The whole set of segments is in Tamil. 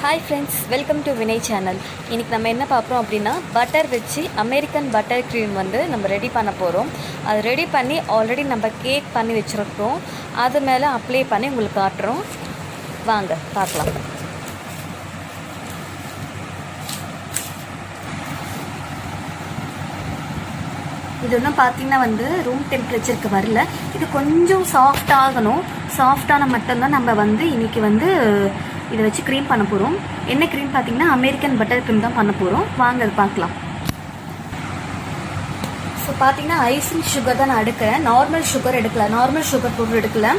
Hi friends, welcome to Vinay channel. இன்றைக்கி நம்ம என்ன பார்க்குறோம் அப்படின்னா, பட்டர் வச்சு அமெரிக்கன் பட்டர் க்ரீம் வந்து நம்ம ரெடி பண்ண போகிறோம். அது ரெடி பண்ணி ஆல்ரெடி நம்ம கேக் பண்ணி வச்சுருக்கோம். அது மேலே அப்ளை பண்ணி உங்களுக்கு காட்டுறோம். வாங்க பார்க்கலாம். இது ஒன்றும் பார்த்திங்கன்னா வந்து ரூம் டெம்பரேச்சருக்கு வரல. இது கொஞ்சம் சாஃப்ட் ஆகணும். சாஃப்டான மட்டும்தான் நம்ம வந்து இன்றைக்கி வந்து இதை வச்சு க்ரீம் பண்ண போகிறோம். என்ன க்ரீம் பார்த்திங்கன்னா அமெரிக்கன் பட்டர் க்ரீம் தான் பண்ண போகிறோம். வாங்க அது பார்க்கலாம். ஸோ பார்த்திங்கன்னா ஐசிங் சுகர் தான் நான் எடுக்கிறேன். நார்மல் சுகர் எடுக்கல, நார்மல் சுகர் பவுடர் எடுக்கல.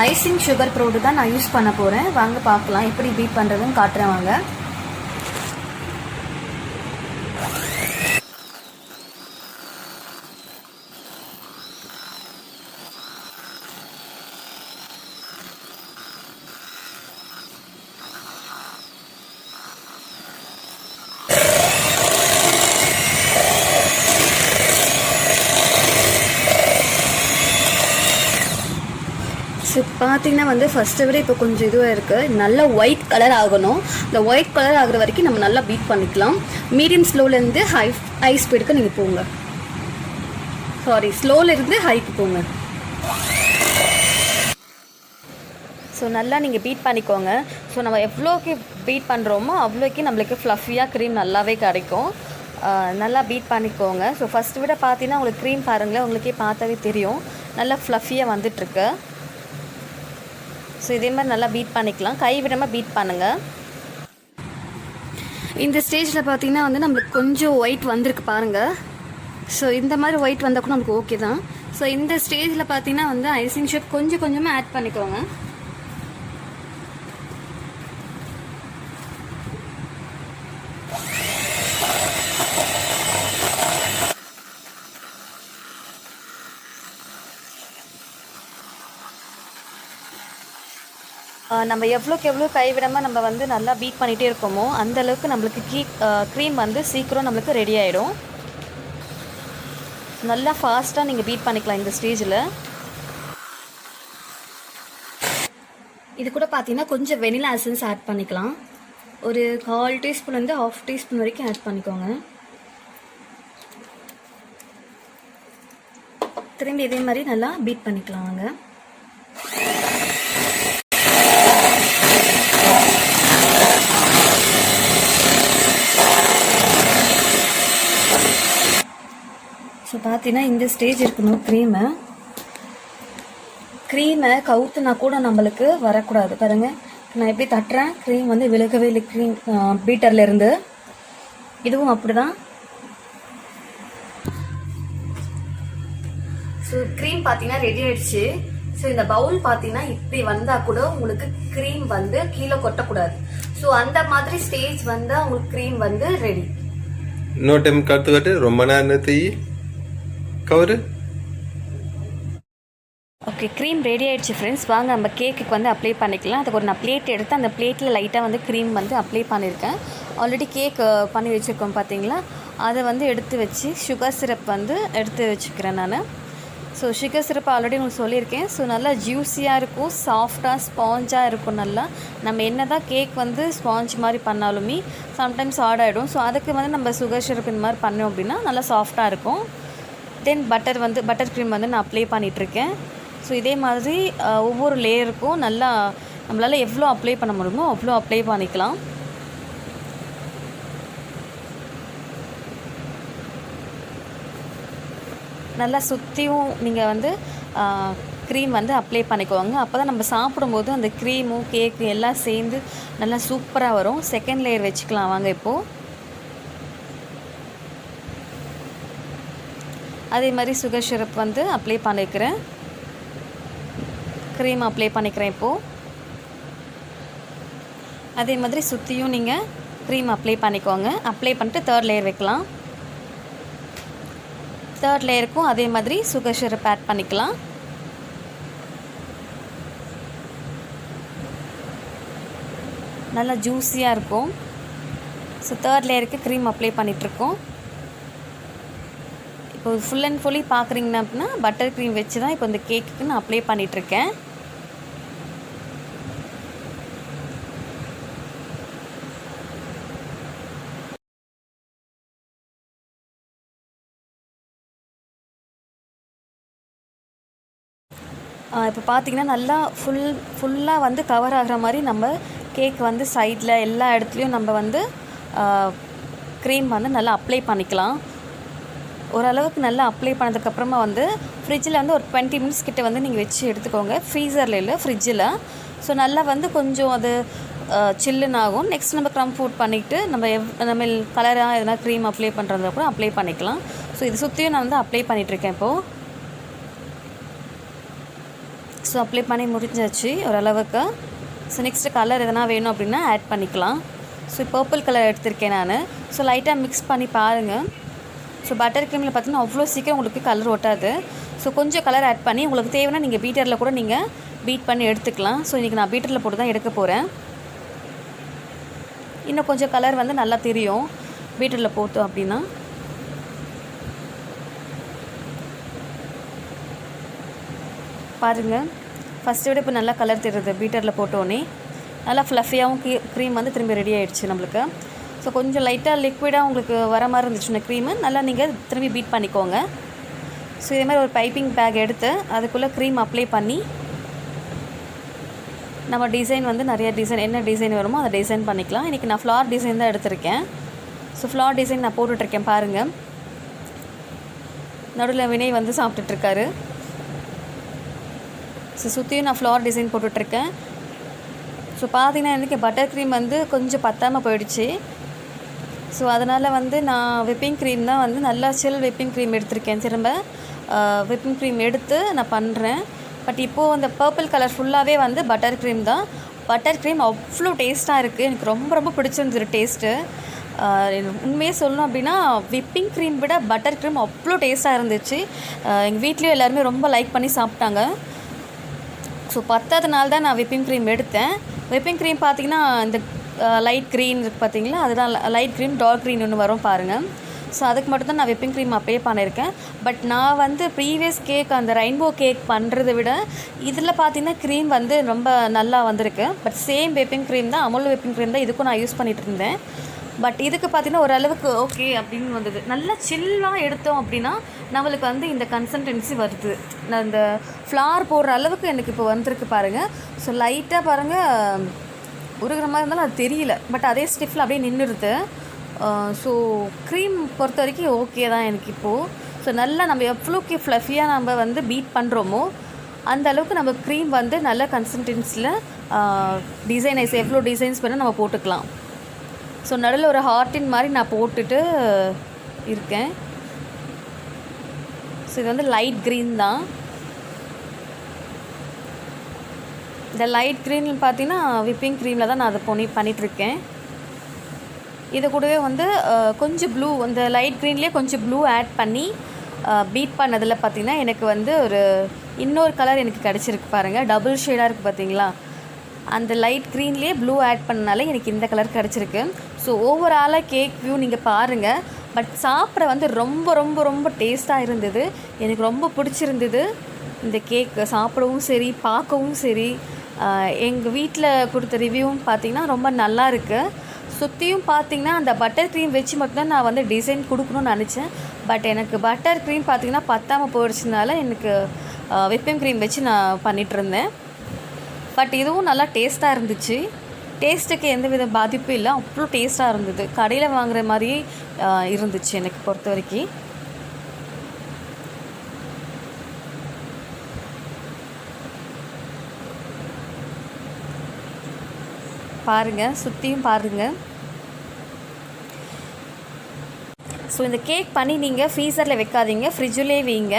ஐசிங் சுகர் பவுடர் தான் நான் யூஸ் பண்ண போகிறேன். வாங்க பார்க்கலாம் எப்படி பீட் பண்ணுறதுன்னு காட்டுறேன். வாங்க. ஸோ பார்த்தீங்கன்னா வந்து ஃபஸ்ட்டை விட இப்போ கொஞ்சம் இதுவாக இருக்குது. நல்லா ஒயிட் கலர் ஆகணும். இந்த ஒயிட் கலர் ஆகிற வரைக்கும் நம்ம நல்லா பீட் பண்ணிக்கலாம். மீடியம் ஸ்லோலேருந்து ஹை ஸ்பீடுக்கு நீங்கள் போங்க. ஸ்லோலேருந்து ஹைக்கு போங்க. ஸோ நல்லா நீங்கள் பீட் பண்ணிக்கோங்க. ஸோ நம்ம எவ்வளோக்கு பீட் பண்ணுறோமோ அவ்வளோக்கு நம்மளுக்கு ஃப்ளஃபியாக க்ரீம் நல்லாவே கிடைக்கும். நல்லா பீட் பண்ணிக்கோங்க. ஸோ ஃபஸ்ட்டு விட பார்த்தீங்கன்னா உங்களுக்கு க்ரீம் பாருங்களேன், உங்களுக்கே பார்த்தாவே தெரியும் நல்லா ஃப்ளஃபியாக வந்துட்டுருக்கு. ஸோ இதே மாதிரி நல்லா பீட் பண்ணிக்கலாம். கை விடாமல் பீட் பண்ணுங்கள். இந்த ஸ்டேஜில் பார்த்தீங்கன்னா வந்து நம்மளுக்கு கொஞ்சம் ஒயிட் வந்திருக்கு பாருங்கள். ஸோ இந்த மாதிரி ஒயிட் வந்தால் கூட நமக்கு ஓகே தான். ஸோ இந்த ஸ்டேஜில் பார்த்தீங்கன்னா வந்து ஐசிங் ஷேப் கொஞ்சம் கொஞ்சமாக ஆட் பண்ணிக்கோங்க. நம்ம எவ்வளோக்கு எவ்வளோ கைவிடாமல் நம்ம வந்து நல்லா பீட் பண்ணிகிட்டே இருக்கோமோ அந்தளவுக்கு நம்மளுக்கு க்ரீம் வந்து சீக்கிரம் நம்மளுக்கு ரெடி ஆகிடும். நல்லா ஃபாஸ்ட்டாக நீங்கள் பீட் பண்ணிக்கலாம் இந்த ஸ்டேஜில். இது கூட பார்த்தீங்கன்னா கொஞ்சம் வெனிலா எசன்ஸ் ஆட் பண்ணிக்கலாம். ஒரு 1/4 டீஸ்பூன்லேருந்து 1/2 டீஸ்பூன் வரைக்கும் ஆட் பண்ணிக்கோங்க. திரும்பி இதே மாதிரி நல்லா பீட் பண்ணிக்கலாம். வாங்க. ஸோ பார்த்தீங்கன்னா இந்த ஸ்டேஜ் இருக்கணும். க்ரீமை கவுத்துனா கூட நம்மளுக்கு வரக்கூடாது. பாருங்கள், நான் எப்படி தட்டுறேன், க்ரீம் வந்து விலகவே இல்லை க்ரீம் பீட்டர்லேருந்து. இதுவும் அப்படி தான். ஸோ க்ரீம் பார்த்தீங்கன்னா ரெடி ஆயிடுச்சு. ஸோ இந்த பவுல் பார்த்தீங்கன்னா இப்படி வந்தால் கூட உங்களுக்கு க்ரீம் வந்து கீழே கொட்டக்கூடாது. ஸோ அந்த மாதிரி ஸ்டேஜ் வந்தால் உங்களுக்கு க்ரீம் வந்து ரெடி. இன்னொரு டைம் கற்றுக்கிட்டு ரொம்ப நேரம் தீ கவரு. ஓகே, க்ரீம் ரெடி ஆகிடுச்சு ஃப்ரெண்ட்ஸ். வாங்க நம்ம கேக்குக்கு வந்து அப்ளை பண்ணிக்கலாம். அதுக்கு ஒரு நான் பிளேட் எடுத்து அந்த பிளேட்டில் லைட்டாக வந்து க்ரீம் வந்து அப்ளை பண்ணியிருக்கேன். ஆல்ரெடி கேக் பண்ணி வச்சுருக்கோம் பார்த்தீங்களா, அதை வந்து எடுத்து வச்சு சுகர் சிரப் வந்து எடுத்து வச்சுக்கிறேன் நான். ஸோ சுகர் சிரப் ஆல்ரெடி உங்களுக்கு சொல்லியிருக்கேன். ஸோ நல்லா ஜூஸியாக இருக்கும், சாஃப்டாக ஸ்பாஞ்சாக இருக்கும். நல்லா நம்ம என்ன தான் கேக் வந்து ஸ்பாஞ்ச் மாதிரி பண்ணாலுமே சம்டைம்ஸ் ஹார்ட் ஆகிடும். ஸோ அதுக்கு வந்து நம்ம சுகர் சிரப் இந்த மாதிரி பண்ணோம் அப்படின்னா நல்லா சாஃப்டாக இருக்கும். தென் பட்டர் க்ரீம் வந்து நான் அப்ளை பண்ணிகிட்ருக்கேன். ஸோ இதே மாதிரி ஒவ்வொரு லேயருக்கும் நல்லா நம்மளால் எவ்வளோ அப்ளை பண்ண முடியுமோ அவ்வளோ அப்ளை பண்ணிக்கலாம். நல்லா சுற்றியும் நீங்கள் வந்து க்ரீம் வந்து அப்ளை பண்ணிக்குவாங்க. அப்போ தான் நம்ம சாப்பிடும்போது அந்த க்ரீமும் கேக்கு எல்லாம் சேர்ந்து நல்லா சூப்பராக வரும். செகண்ட் லேயர் வச்சுக்கலாம். வாங்க இப்போது அதே மாதிரி சுகர் சிரப் வந்து அப்ளை பண்ணிக்கிறேன். க்ரீம் அப்ளை பண்ணிக்கிறேன் இப்போது. அதே மாதிரி சுற்றியும் நீங்கள் க்ரீம் அப்ளை பண்ணிக்கோங்க. அப்ளை பண்ணிட்டு தேர்ட் லேயர் வைக்கலாம். தேர்ட் லேயருக்கும் அதே மாதிரி சுகர் சிரப் ஆட் பண்ணிக்கலாம். நல்லா ஜூஸியாக இருக்கும். ஸோ தேர்ட் லேயருக்கு க்ரீம் அப்ளை பண்ணிகிட்ருக்கோம். இப்போ ஃபுல் அண்ட் ஃபுல்லி பார்க்குறீங்கன்னா அப்படின்னா பட்டர் க்ரீம் வச்சு தான் இப்போ இந்த கேக்குக்கு நான் அப்ளை பண்ணிகிட்ருக்கேன். இப்போ பார்த்தீங்கன்னா நல்லா ஃபுல்லாக வந்து கவர் ஆகிற மாதிரி நம்ம கேக் வந்து சைடில் எல்லா இடத்துலையும் நம்ம வந்து க்ரீம் வந்து நல்லா அப்ளை பண்ணிக்கலாம். ஓரளவுக்கு நல்லா அப்ளை பண்ணதுக்கப்புறமா வந்து ஃப்ரிட்ஜில் வந்து ஒரு 20 மினிட்ஸ் கிட்ட வந்து நீங்கள் வச்சு எடுத்துக்கோங்க. ஃப்ரீசரில் இல்லை, ஃப்ரிட்ஜில். ஸோ நல்லா வந்து கொஞ்சம் அது சில்லுன்னு ஆகும். நெக்ஸ்ட் நம்ம க்ரம் ஃபுட் பண்ணிவிட்டு நம்ம கலராக எதனா க்ரீம் அப்ளை பண்ணுறதா கூட அப்ளை பண்ணிக்கலாம். ஸோ இது சுற்றியும் நான் வந்து அப்ளை பண்ணிகிட்ருக்கேன் இப்போது. ஸோ அப்ளை பண்ணி முடிஞ்சாச்சு ஓரளவுக்கு. ஸோ நெக்ஸ்ட்டு கலர் எதனா வேணும் அப்படின்னா ஆட் பண்ணிக்கலாம். ஸோ பர்பிள் கலர் எடுத்திருக்கேன் நான். ஸோ லைட்டாக மிக்ஸ் பண்ணி பாருங்கள். ஸோ பட்டர் க்ரீமில் பார்த்திங்கன்னா அவ்வளோ சீக்கிரம் உங்களுக்கு கலர் ஒட்டாது. ஸோ கொஞ்சம் கலர் ஆட் பண்ணி உங்களுக்கு தேவைன்னா நீங்கள் பீட்டரில் கூட நீங்கள் பீட் பண்ணி எடுத்துக்கலாம். ஸோ இன்றைக்கி நான் பீட்டரில் போட்டு தான் எடுக்க போகிறேன். இன்னும் கொஞ்சம் கலர் வந்து நல்லா தெரியும் பீட்டரில் போட்டோம் அப்படின்னா. பாருங்கள், ஃபஸ்ட்டை விட இப்போ நல்லா கலர் தெரியுது. பீட்டரில் போட்டோன்னே நல்லா ஃப்ளஃபியாகவும் க்ரீம் வந்து திரும்பி ரெடி ஆகிடுச்சு நம்மளுக்கு. ஸோ கொஞ்சம் லைட்டாக லிக்விடாக உங்களுக்கு வர மாதிரி இருந்துச்சுன்னா க்ரீமு நல்லா நீங்கள் திரும்பி பீட் பண்ணிக்கோங்க. ஸோ இதே மாதிரி ஒரு பைப்பிங் பேக் எடுத்து அதுக்குள்ளே க்ரீம் அப்ளை பண்ணி நம்ம டிசைன் வந்து நிறைய டிசைன் என்ன டிசைன் வருமோ அதை டிசைன் பண்ணிக்கலாம். இன்றைக்கி நான் ஃப்ளார் டிசைன் தான் எடுத்திருக்கேன். ஸோ ஃப்ளார் டிசைன் நான் போட்டுட்ருக்கேன் பாருங்கள். நடுவில் வினய் வந்து சாப்பிட்டுட்ருக்காரு. ஸோ சுற்றியும் நான் ஃப்ளார் டிசைன் போட்டுட்ருக்கேன். ஸோ பார்த்தீங்கன்னா எனக்கு பட்டர் க்ரீம் வந்து கொஞ்சம் பத்தாமல் போயிடுச்சு. ஸோ அதனால் வந்து நான் விப்பிங் க்ரீம் தான் வந்து நல்லா சில் விப்பிங் க்ரீம் எடுத்திருக்கேன். திரும்ப விப்பிங் க்ரீம் எடுத்து நான் பண்ணுறேன். பட் இப்போது அந்த பர்பிள் கலர் ஃபுல்லாகவே வந்து பட்டர் க்ரீம் தான். பட்டர் க்ரீம் அவ்வளோ டேஸ்ட்டாக இருக்குது. எனக்கு ரொம்ப ரொம்ப பிடிச்சிருந்துரு டேஸ்ட்டு. உண்மையே சொல்லணும் அப்படின்னா விப்பிங் க்ரீம் விட பட்டர் க்ரீம் அவ்வளோ டேஸ்ட்டாக இருந்துச்சு. எங்கள் வீட்லேயும் எல்லாருமே ரொம்ப லைக் பண்ணி சாப்பிட்டாங்க. ஸோ 10வது நாள் தான் நான் விப்பிங் க்ரீம் எடுத்தேன். விப்பிங் க்ரீம் பார்த்திங்கன்னா இந்த லைட் க்ரீன் இருக்குது பார்த்தீங்களா, அதுதான் லைட் க்ரீன் டார்க் க்ரீன் ஒன்று வரும் பாருங்கள். ஸோ அதுக்கு மட்டும் தான் நான் விப்பிங் க்ரீம் அப்ளை பண்ணியிருக்கேன். பட் நான் வந்து ப்ரீவியஸ் கேக் அந்த ரெயின்போ கேக் பண்ணுறதை விட இதில் பார்த்திங்கன்னா க்ரீம் வந்து ரொம்ப நல்லா வந்திருக்கு. பட் சேம் விப்பிங் க்ரீம் தான், அமுல் விப்பிங் க்ரீம் தான் இதுக்கும் நான் யூஸ் பண்ணிகிட்டு இருந்தேன். பட் இதுக்கு பார்த்திங்கன்னா ஓரளவுக்கு ஓகே அப்படின்னு வந்தது. நல்லா சில்லாக எடுத்தோம் அப்படின்னா நம்மளுக்கு வந்து இந்த கன்சிஸ்டன்சி வருது. நான் இந்த ஃப்ளார் போடுற அளவுக்கு எனக்கு இப்போ வந்திருக்கு பாருங்கள். ஸோ லைட்டாக பாருங்கள் உருகிற மாதிரி இருந்தாலும் அது தெரியல. பட் அதே ஸ்டிஃபில் அப்படியே நின்றுடுது. ஸோ க்ரீம் பொறுத்த வரைக்கும் ஓகே தான் எனக்கு இப்போது. ஸோ நல்லா நம்ம எவ்வளோக்கு ஃப்ளஃபியாக நம்ம வந்து பீட் பண்ணுறோமோ அந்த அளவுக்கு நம்ம க்ரீம் வந்து நல்ல கன்சிஸ்டன்சியில் டிசைனைஸ் எவ்வளோ டிசைன்ஸ் வேணால் நம்ம போட்டுக்கலாம். ஸோ நடுவில் ஒரு ஹார்ட்டின் மாதிரி நான் போட்டுட்டு இருக்கேன். ஸோ இது வந்து லைட் க்ரீன் தான். இந்த லைட் க்ரீன் பார்த்தீங்கன்னா விப்பிங் க்ரீமில் தான் நான் அதை பண்ணிகிட்ருக்கேன். இது கூடவே வந்து கொஞ்சம் ப்ளூ, அந்த லைட் க்ரீன்லேயே கொஞ்சம் ப்ளூ ஆட் பண்ணி பீட் பண்ணதில் பார்த்திங்கன்னா எனக்கு வந்து ஒரு இன்னொரு கலர் எனக்கு கிடச்சிருக்கு பாருங்கள். டபுள் ஷேடாக இருக்குது பார்த்தீங்களா, அந்த லைட் க்ரீன்லேயே ப்ளூ ஆட் பண்ணனால எனக்கு இந்த கலர் கிடச்சிருக்கு. ஸோ ஓவராலாக கேக் வியூ நீங்கள் பாருங்கள். பட் சாப்பிட வந்து ரொம்ப ரொம்ப ரொம்ப டேஸ்ட்டாக இருந்தது. எனக்கு ரொம்ப பிடிச்சிருந்தது இந்த கேக். சாப்பிடவும் சரி பார்க்கவும் சரி. எங்கள் வீட்டில் கொடுத்த ரிவ்யூவும் பார்த்திங்கன்னா ரொம்ப நல்லா இருக்குது. சுற்றியும் பார்த்திங்கன்னா அந்த பட்டர் க்ரீம் வச்சு மட்டும்தான் நான் வந்து டிசைன் கொடுக்கணும்னு நினச்சேன். பட் எனக்கு பட்டர் க்ரீம் பார்த்திங்கன்னா பத்தாமல் போயிடுச்சுனால எனக்கு விப்பிங் க்ரீம் வச்சு நான் பண்ணிகிட்ருந்தேன். பட் இதுவும் நல்லா டேஸ்ட்டாக இருந்துச்சு. டேஸ்ட்டுக்கு எந்த வித பாதிப்பும் இல்லை, அவ்வளோ டேஸ்ட்டாக இருந்தது. கடையில் வாங்குகிற மாதிரியே இருந்துச்சு எனக்கு பொறுத்த வரைக்கும். பாருங்கள், சுற்றியும் பாருங்கள். ஸோ இந்த கேக் பண்ணி நீங்கள் ஃப்ரீசரில் வைக்காதீங்க, ஃப்ரிட்ஜிலே வைங்க.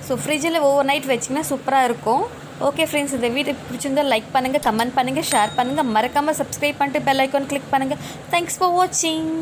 ஸோ ஃப்ரிட்ஜில் ஓவர் நைட் வச்சிங்கன்னா சூப்பராக இருக்கும். ஓகே ஃப்ரெண்ட்ஸ், இந்த வீடியோ பிடிச்சிருந்தால் லைக் பண்ணுங்கள், கமெண்ட் பண்ணுங்கள், ஷேர் பண்ணுங்கள், மறக்காமல் சப்ஸ்கிரைப் பண்ணிட்டு பெல் ஐக்கான் கிளிக் பண்ணுங்கள். தேங்க்ஸ் ஃபார் வாட்சிங்.